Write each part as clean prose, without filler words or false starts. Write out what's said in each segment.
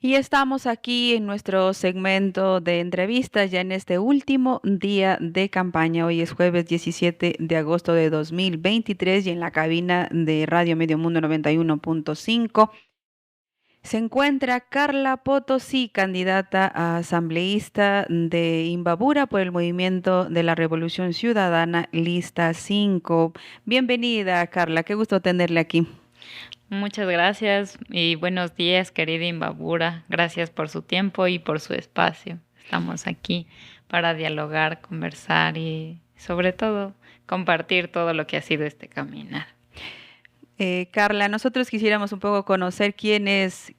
Y estamos aquí en nuestro segmento de entrevistas ya en este último día de campaña. Hoy es jueves 17 de agosto de 2023 y en la cabina de Radio Medio Mundo 91.5 se encuentra Carla Potosí, candidata a asambleísta de Imbabura por el Movimiento de la Revolución Ciudadana, lista 5. Bienvenida, Carla, qué gusto tenerle aquí. Muchas gracias y buenos días, querida Imbabura. Gracias por su tiempo y por su espacio. Estamos aquí para dialogar, conversar y sobre todo compartir todo lo que ha sido este caminar. Carla, nosotros quisiéramos un poco conocer quién eres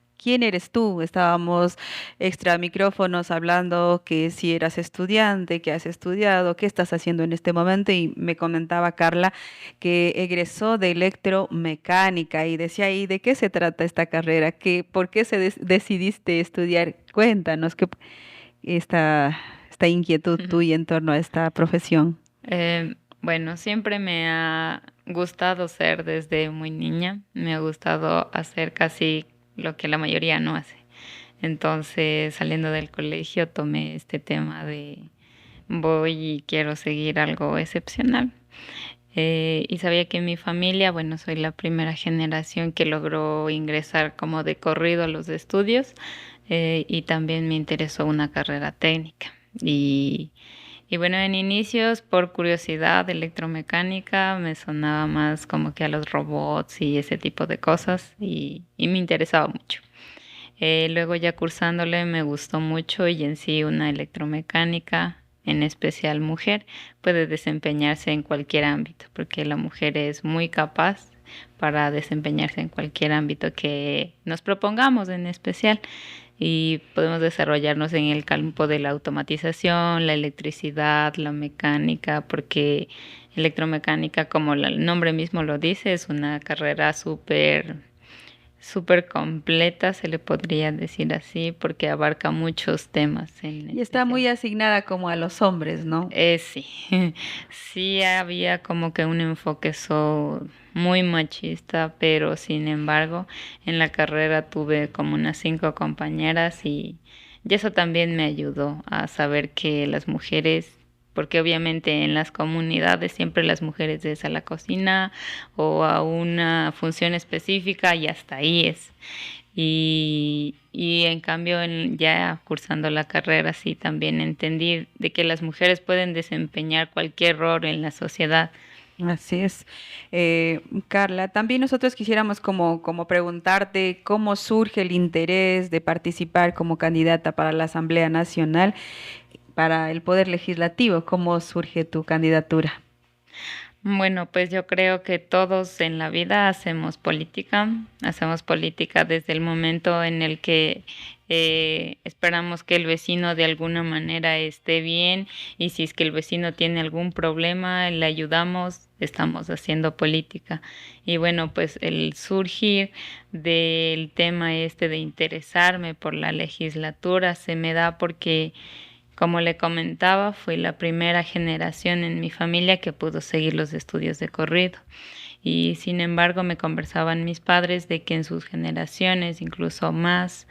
tú. Estábamos extra micrófonos hablando que si eras estudiante, qué has estudiado, qué estás haciendo en este momento y me comentaba Carla que egresó de electromecánica y decía ahí de qué se trata esta carrera, por qué decidiste estudiar. Cuéntanos esta inquietud tuya en torno a esta profesión. Bueno, siempre me ha gustado ser desde muy niña. Me ha gustado hacer casi lo que la mayoría no hace. Entonces, saliendo del colegio, tomé este tema de voy y quiero seguir algo excepcional. Y sabía que en mi familia, bueno, soy la primera generación que logró ingresar como de corrido a los estudios, y también me interesó una carrera técnica. Y, y bueno, en inicios, por curiosidad electromecánica, me sonaba más como que a los robots y ese tipo de cosas y me interesaba mucho. Luego ya cursándole me gustó mucho y en sí una electromecánica, en especial mujer, puede desempeñarse en cualquier ámbito, porque la mujer es muy capaz para desempeñarse en cualquier ámbito que nos propongamos en especial y podemos desarrollarnos en el campo de la automatización, la electricidad, la mecánica, porque electromecánica, como el nombre mismo lo dice, es una carrera súper completa, se le podría decir así, porque abarca muchos temas en Y está especial. muy asignada como a los hombres, ¿no? Sí, sí había como que un enfoque muy machista, pero sin embargo en la carrera tuve como unas 5 compañeras y eso también me ayudó a saber que las mujeres, porque obviamente en las comunidades siempre las mujeres es a la cocina o a una función específica y hasta ahí es. Y en cambio, ya cursando la carrera, sí, también entendí de que las mujeres pueden desempeñar cualquier rol en la sociedad. Así es. Carla, también nosotros quisiéramos como preguntarte cómo surge el interés de participar como candidata para la Asamblea Nacional, para el Poder Legislativo, cómo surge tu candidatura. Bueno, pues yo creo que todos en la vida hacemos política desde el momento en el que esperamos que el vecino de alguna manera esté bien y si es que el vecino tiene algún problema, le ayudamos, estamos haciendo política. Y bueno, pues el surgir del tema este de interesarme por la legislatura se me da porque como le comentaba, fui la primera generación en mi familia que pudo seguir los estudios de corrido. Y sin embargo me conversaban mis padres de que en sus generaciones, incluso más,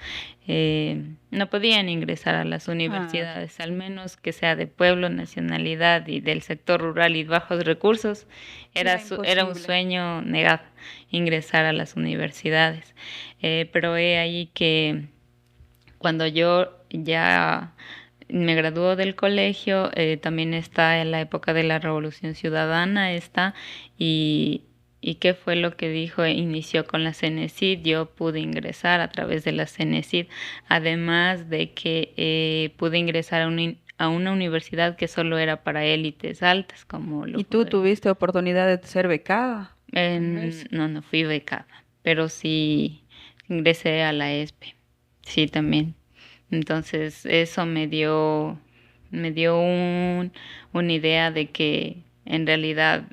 no podían ingresar a las Ah, universidades, al menos que sea de pueblo, nacionalidad y del sector rural y bajos recursos, era era un imposible. sueño negado ingresar a las universidades. Pero he ahí que cuando yo ya me graduó del colegio, también está en la época de la Revolución Ciudadana, y, y qué fue lo que dijo, inició con la CENESID, yo pude ingresar a través de la CENESID, además de que pude ingresar a una universidad que solo era para élites altas, como lo ¿Y tú fue. tuviste oportunidad de ser becada? Tal vez. No, no fui becada, pero sí ingresé a la ESPE, sí también. Entonces eso me dio una idea de que en realidad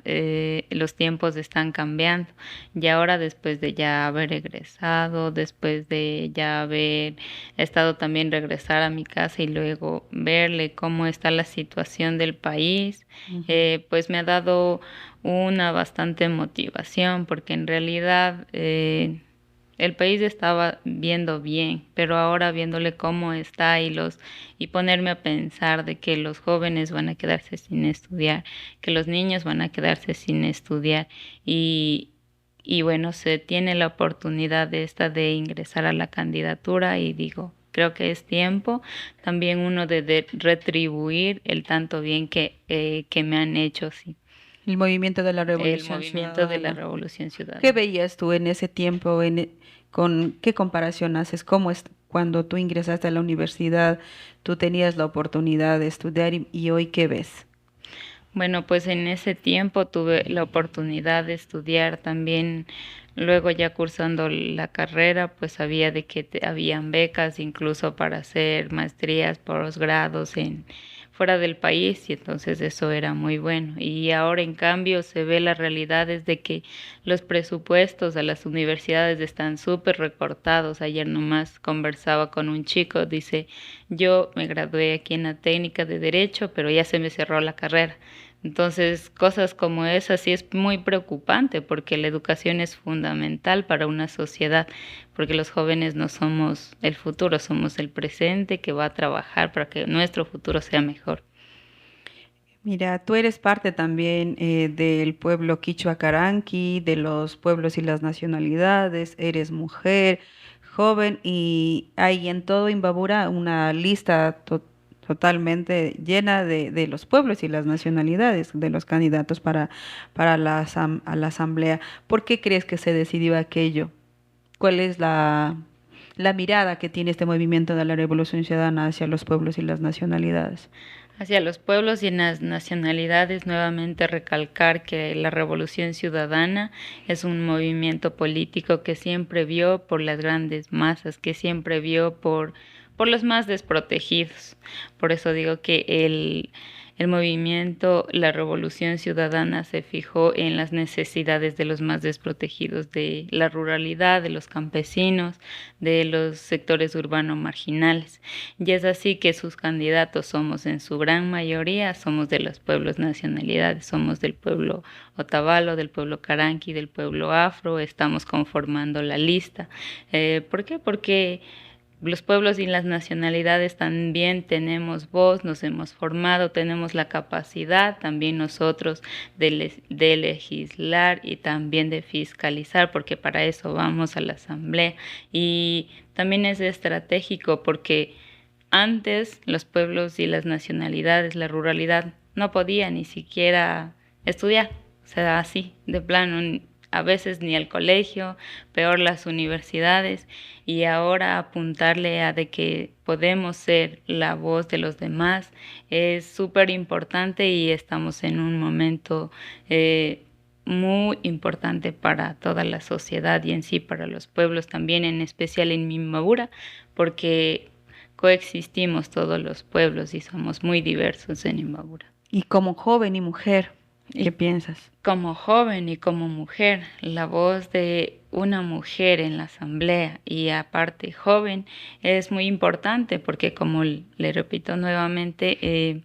los tiempos están cambiando. Y ahora después de ya haber egresado, después de ya haber estado también regresar a mi casa y luego verle cómo está la situación del país, Ujú. pues me ha dado una bastante motivación porque en realidad el país estaba viendo bien, pero ahora viéndole cómo está y ponerme a pensar de que los jóvenes van a quedarse sin estudiar, que los niños van a quedarse sin estudiar y y bueno, se tiene la oportunidad de esta de ingresar a la candidatura y digo, creo que es tiempo también uno de retribuir el tanto bien que me han hecho, sí, El movimiento de la el Revolución movimiento de la Ciudadana. Revolución ¿Qué Ciudadana. veías tú en ese tiempo? ¿Con qué comparación haces? ¿Cómo es cuando tú ingresaste a la universidad, tú tenías la oportunidad de estudiar y hoy qué ves? Bueno, pues en ese tiempo tuve la oportunidad de estudiar también, luego ya cursando la carrera, pues sabía de que habían becas incluso para hacer maestrías, posgrados en fuera del país y entonces eso era muy bueno. Y ahora en cambio se ve la realidad es de que los presupuestos a las universidades están súper recortados. Ayer nomás conversaba con un chico, dice, yo me gradué aquí en la técnica de Derecho, pero ya se me cerró la carrera. Entonces, cosas como esas sí es muy preocupante porque la educación es fundamental para una sociedad, porque los jóvenes no somos el futuro, somos el presente que va a trabajar para que nuestro futuro sea mejor. Mira, tú eres parte también del pueblo Quichua Caranqui, de los pueblos y las nacionalidades, eres mujer, joven y hay en todo Imbabura una lista totalmente llena de los pueblos y las nacionalidades de los candidatos para a la asamblea. ¿Por qué crees que se decidió aquello? ¿Cuál es la mirada que tiene este movimiento de la Revolución Ciudadana hacia los pueblos y las nacionalidades? Hacia los pueblos y las nacionalidades, nuevamente recalcar que la Revolución Ciudadana es un movimiento político que siempre vio por las grandes masas, que siempre vio por los más desprotegidos. Por eso digo que el movimiento, la Revolución Ciudadana se fijó en las necesidades de los más desprotegidos, de la ruralidad, de los campesinos, de los sectores urbanos marginales. Y es así que sus candidatos somos en su gran mayoría, somos de los pueblos nacionalidades, somos del pueblo Otavalo, del pueblo Caranqui, del pueblo Afro, estamos conformando la lista. ¿Por qué? Porque los pueblos y las nacionalidades también tenemos voz, nos hemos formado, tenemos la capacidad también nosotros de legislar y también de fiscalizar, porque para eso vamos a la asamblea. Y también es estratégico porque antes los pueblos y las nacionalidades, la ruralidad, no podía ni siquiera estudiar, o sea, así, de plano, a veces ni el colegio, peor las universidades, y ahora apuntarle a de que podemos ser la voz de los demás es súper importante y estamos en un momento muy importante para toda la sociedad y en sí para los pueblos también, en especial en Mimabura, porque coexistimos todos los pueblos y somos muy diversos en Imbabura. Y como joven y mujer, ¿qué Y piensas? como joven y como mujer, la voz de una mujer en la asamblea y aparte joven es muy importante porque como le repito nuevamente,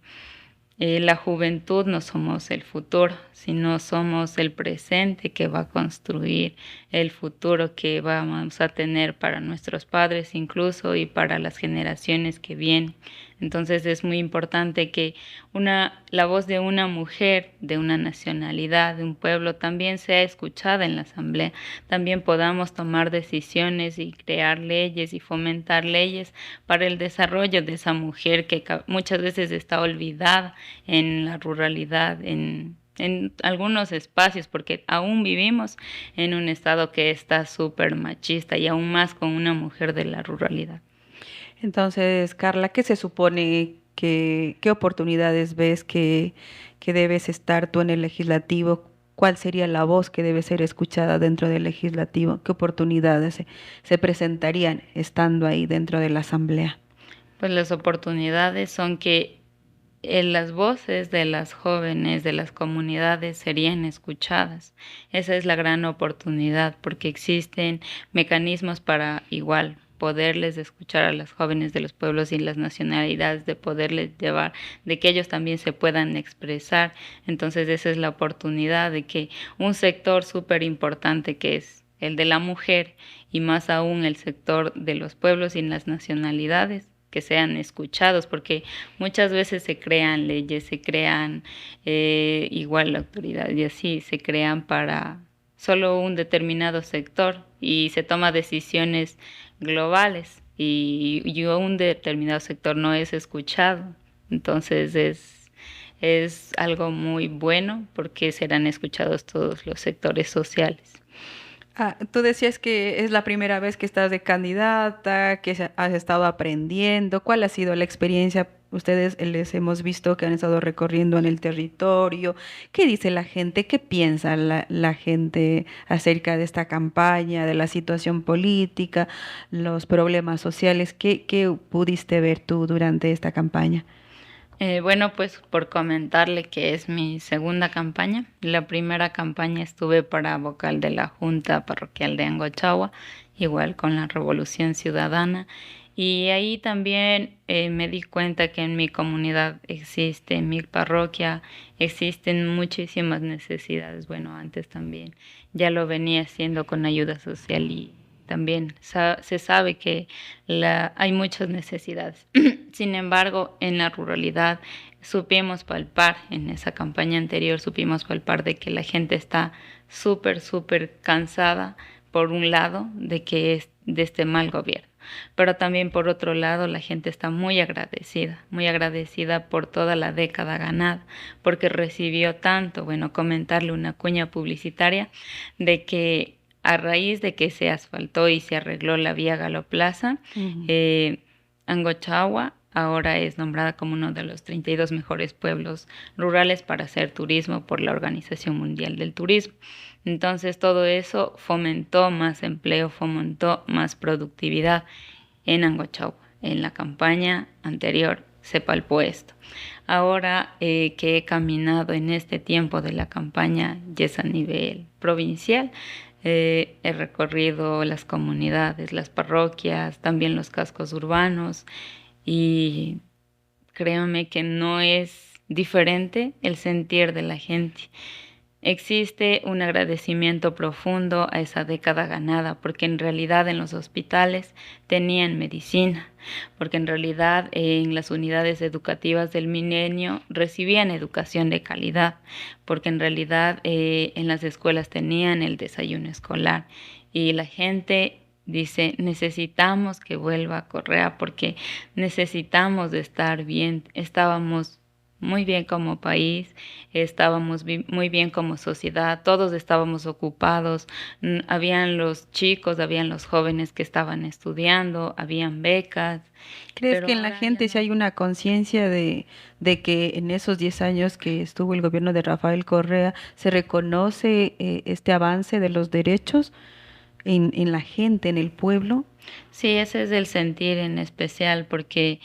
la juventud no somos el futuro, sino somos el presente que va a construir el futuro que vamos a tener para nuestros padres incluso y para las generaciones que vienen. Entonces es muy importante que la voz de una mujer, de una nacionalidad, de un pueblo, también sea escuchada en la asamblea, también podamos tomar decisiones y crear leyes y fomentar leyes para el desarrollo de esa mujer que muchas veces está olvidada en la ruralidad, en algunos espacios, porque aún vivimos en un estado que está súper machista y aún más con una mujer de la ruralidad. Entonces, Carla, ¿qué se supone qué oportunidades ves que debes estar tú en el legislativo? ¿Cuál sería la voz que debe ser escuchada dentro del legislativo? ¿Qué oportunidades se presentarían estando ahí dentro de la asamblea? Pues las oportunidades son que las voces de las jóvenes, de las comunidades serían escuchadas. Esa es la gran oportunidad porque existen mecanismos para igual poderles escuchar a las jóvenes de los pueblos y las nacionalidades, de poderles llevar, de que ellos también se puedan expresar. Entonces esa es la oportunidad de que un sector súper importante que es el de la mujer y más aún el sector de los pueblos y las nacionalidades que sean escuchados, porque muchas veces se crean leyes, se crean igual la autoridad y así se crean para solo un determinado sector y se toma decisiones globales y un determinado sector no es escuchado. Entonces es algo muy bueno porque serán escuchados todos los sectores sociales. Tú decías que es la primera vez que estás de candidata, que has estado aprendiendo. ¿Cuál ha sido la experiencia? Ustedes les hemos visto que han estado recorriendo en el territorio. ¿Qué dice la gente? ¿Qué piensa la gente acerca de esta campaña, de la situación política, los problemas sociales? ¿Qué pudiste ver tú durante esta campaña? Bueno, pues por comentarle que es mi segunda campaña. La primera campaña estuve para vocal de la Junta Parroquial de Angochagua, igual con la Revolución Ciudadana. Y ahí también me di cuenta que en mi comunidad existe, en mi parroquia, existen muchísimas necesidades. Bueno, antes también ya lo venía haciendo con ayuda social y también se sabe que hay muchas necesidades. Sin embargo, en la ruralidad supimos palpar, en esa campaña anterior supimos palpar de que la gente está súper, súper cansada, por un lado, de este mal gobierno. Pero también por otro lado, la gente está muy agradecida por toda la década ganada, porque recibió tanto, bueno, comentarle una cuña publicitaria de que a raíz de que se asfaltó y se arregló la vía Galoplaza, Ujú. Angochagua ahora es nombrada como uno de los 32 mejores pueblos rurales para hacer turismo por la Organización Mundial del Turismo. Entonces todo eso fomentó más empleo, fomentó más productividad en Angochagua. En la campaña anterior se palpó esto. Ahora que he caminado en este tiempo de la campaña, ya es a nivel provincial, he recorrido las comunidades, las parroquias, también los cascos urbanos y créanme que no es diferente el sentir de la gente. Existe un agradecimiento profundo a esa década ganada, porque en realidad en los hospitales tenían medicina, porque en realidad en las unidades educativas del milenio recibían educación de calidad, porque en realidad en las escuelas tenían el desayuno escolar y la gente dice, necesitamos que vuelva Correa porque necesitamos de estar bien, estábamos muy bien como país, estábamos muy bien como sociedad, todos estábamos ocupados, habían los chicos, habían los jóvenes que estaban estudiando, habían becas, ¿Crees pero que en la ahora ya gente sí no. hay una conciencia de que en esos 10 años que estuvo el gobierno de Rafael Correa se reconoce este avance de los derechos en la gente, en el pueblo? Sí, ese es el sentir en especial porque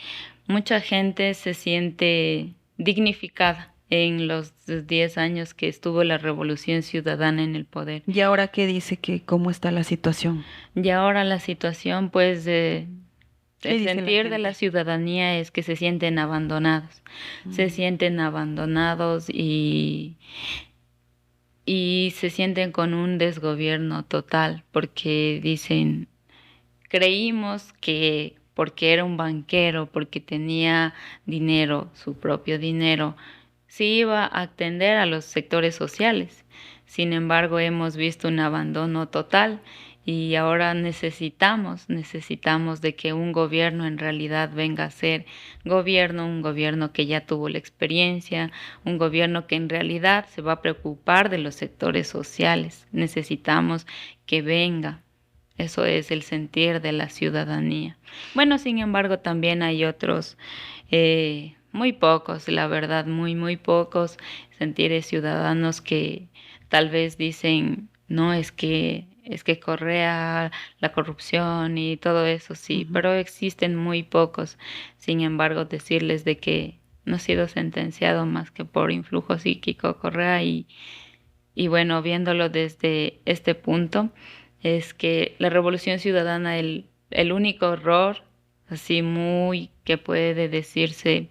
mucha gente se siente dignificada en los 10 años que estuvo la Revolución Ciudadana en el poder. ¿Y ahora qué dice que cómo está la situación? Y ahora la situación, pues, ¿Qué el dice la sentir de la gente? ciudadanía es que se sienten abandonados. Se Mm. sienten abandonados y se sienten con un desgobierno total porque dicen, creímos que porque era un banquero, porque tenía dinero, su propio dinero, se iba a atender a los sectores sociales. Sin embargo, hemos visto un abandono total y ahora necesitamos de que un gobierno en realidad venga a ser gobierno, un gobierno que ya tuvo la experiencia, un gobierno que en realidad se va a preocupar de los sectores sociales. Necesitamos que venga. Eso es el sentir de la ciudadanía. Bueno, sin embargo, también hay otros, muy pocos, la verdad, muy pocos sentires ciudadanos que tal vez dicen, no, es que Correa, la corrupción y todo eso, sí, Ujú. pero existen muy pocos. Sin embargo, decirles de que no ha sido sentenciado más que por influjo psíquico Correa y bueno, viéndolo desde este punto, es que la Revolución Ciudadana, el único error, así muy que puede decirse,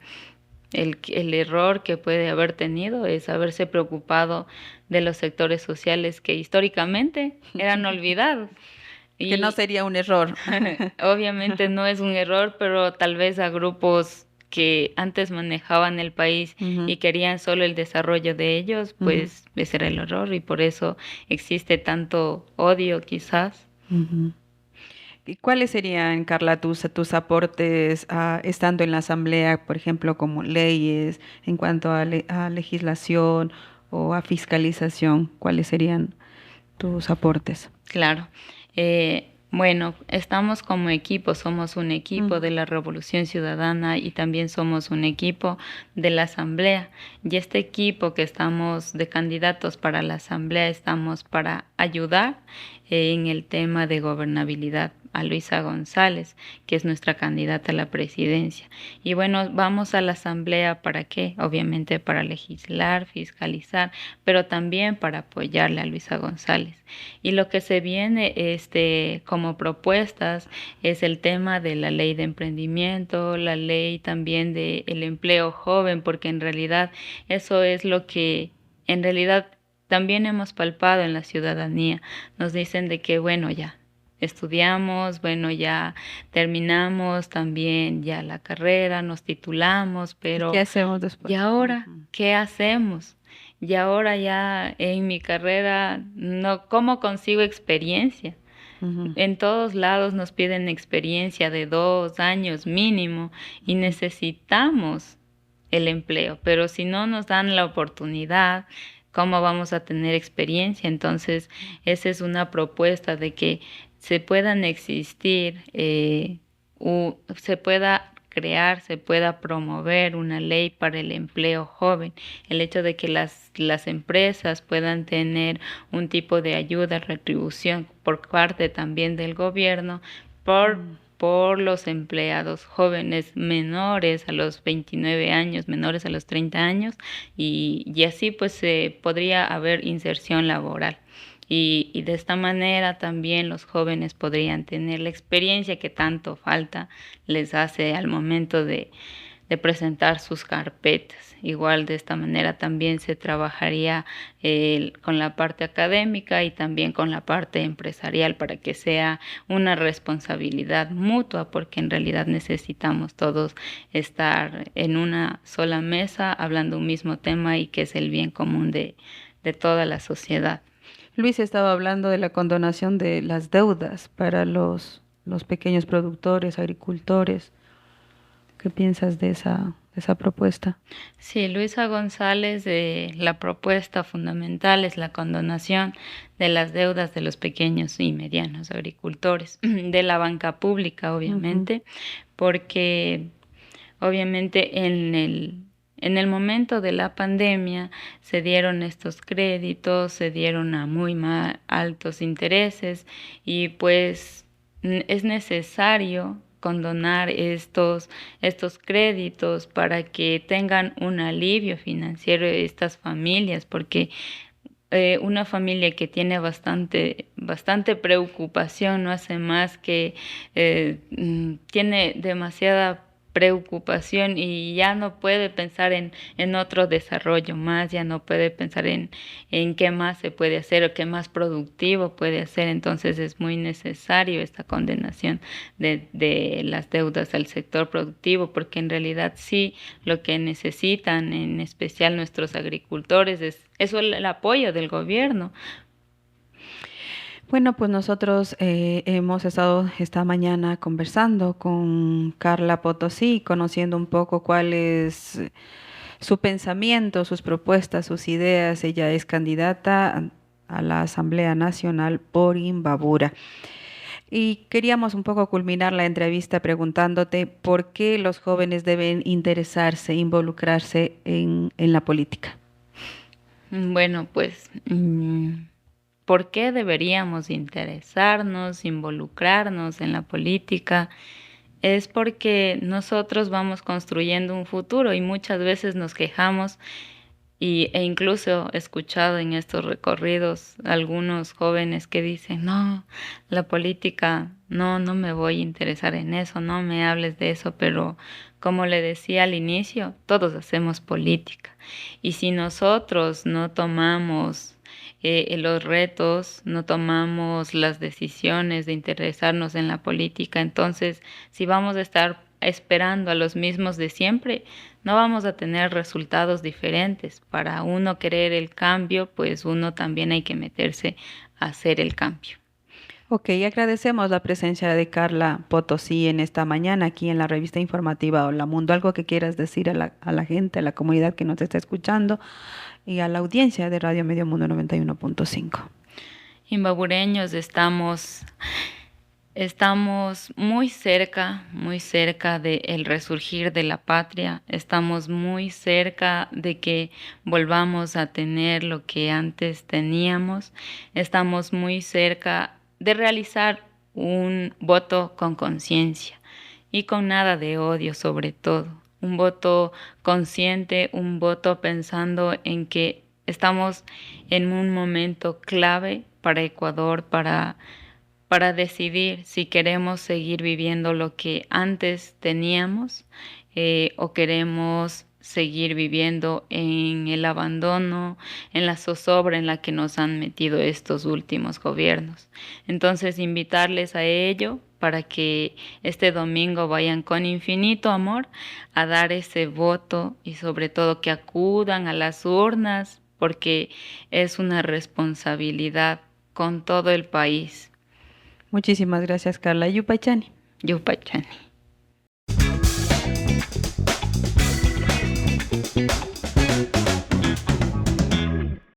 el error que puede haber tenido es haberse preocupado de los sectores sociales que históricamente eran olvidados. Que no Y sería un error. obviamente no es un error, pero tal vez a grupos que antes manejaban el país Ujú, y querían solo el desarrollo de ellos, ujú, pues ese era el error y por eso existe tanto odio quizás. ujú. ¿Y cuáles serían, Carla, tus aportes estando en la asamblea, por ejemplo, como leyes, en cuanto a legislación o a fiscalización? ¿Cuáles serían tus aportes? Claro. Bueno, estamos como equipo, somos un equipo de Ujú, la Revolución Ciudadana y también somos un equipo de la Asamblea. Y este equipo que estamos de candidatos para la Asamblea, estamos para ayudar en el tema de gobernabilidad a Luisa González, que es nuestra candidata a la presidencia. Y bueno, vamos a la Asamblea ¿para qué? Obviamente para legislar, fiscalizar, pero también para apoyarle a Luisa González. Y lo que se viene como propuestas es el tema de la ley de emprendimiento, la ley también del empleo joven, porque en realidad eso es lo que en realidad también hemos palpado en la ciudadanía. Nos dicen de que, bueno, ya estudiamos, bueno, ya terminamos también ya la carrera, nos titulamos, ¿y qué pero hacemos ¿y después? ahora Ujú, qué hacemos? Y ahora ya en mi carrera, no, ¿cómo consigo experiencia? ujú, En todos lados nos piden experiencia de 2 años mínimo y ujú. necesitamos el empleo, pero si no nos dan la oportunidad, ¿cómo vamos a tener experiencia? Entonces, esa es una propuesta de que se puedan existir, se pueda crear, se pueda promover una ley para el empleo joven, el hecho de que las empresas puedan tener un tipo de ayuda, retribución por parte también del gobierno por Mm. por los empleados jóvenes menores a los 29 años, menores a los 30 años, y así pues podría haber inserción laboral. Y de esta manera también los jóvenes podrían tener la experiencia que tanto falta les hace al momento de presentar sus carpetas. Igual de esta manera también se trabajaría con la parte académica y también con la parte empresarial para que sea una responsabilidad mutua, porque en realidad necesitamos todos estar en una sola mesa hablando un mismo tema y que es el bien común de toda la sociedad. Luis estaba hablando de la condonación de las deudas para los pequeños productores, agricultores. ¿Qué piensas de esa propuesta? Sí, Luisa González, la propuesta fundamental es la condonación de las deudas de los pequeños y medianos agricultores, de la banca pública, Ujú, obviamente, porque obviamente en el momento de la pandemia se dieron estos créditos, se dieron a muy altos intereses y pues es necesario condonar estos créditos para que tengan un alivio financiero estas familias, porque una familia que tiene bastante preocupación no hace más que tiene demasiada preocupación y ya no puede pensar en otro desarrollo más, ya no puede pensar en qué más se puede hacer o qué más productivo puede hacer. Entonces es muy necesario esta condenación de las deudas al sector productivo, porque en realidad sí lo que necesitan, en especial nuestros agricultores, es eso, el apoyo del gobierno. bueno, pues nosotros hemos estado esta mañana conversando con Carla Potosí, conociendo un poco cuál es su pensamiento, sus propuestas, sus ideas. Ella es candidata a la Asamblea Nacional por Imbabura. Y queríamos un poco culminar la entrevista preguntándote por qué los jóvenes deben interesarse, involucrarse en la política. Bueno, pues, ¿por qué deberíamos interesarnos, involucrarnos en la política? Es porque nosotros vamos construyendo un futuro y muchas veces nos quejamos e incluso he escuchado en estos recorridos algunos jóvenes que dicen, no, la política, no, no me voy a interesar en eso, no me hables de eso, pero como le decía al inicio, todos hacemos política. Y si nosotros no tomamos los retos, no tomamos las decisiones de interesarnos en la política. Entonces, si vamos a estar esperando a los mismos de siempre, no vamos a tener resultados diferentes. Para uno querer el cambio, pues uno también hay que meterse a hacer el cambio. Ok, agradecemos la presencia de Carla Potosí en esta mañana aquí en la revista informativa Hola Mundo. Algo que quieras decir a la gente, a la comunidad que nos está escuchando y a la audiencia de Radio Medio Mundo 91.5. Imbabureños, estamos muy cerca del resurgir de la patria, estamos muy cerca de que volvamos a tener lo que antes teníamos, estamos muy cerca de realizar un voto con conciencia y con nada de odio sobre todo. Un voto consciente, un voto pensando en que estamos en un momento clave para Ecuador, para decidir si queremos seguir viviendo lo que antes teníamos o queremos seguir viviendo en el abandono, en la zozobra en la que nos han metido estos últimos gobiernos. Entonces, invitarles a ello para que este domingo vayan con infinito amor a dar ese voto y sobre todo que acudan a las urnas porque es una responsabilidad con todo el país. Muchísimas gracias, Carla Yupaychani. Yupachani.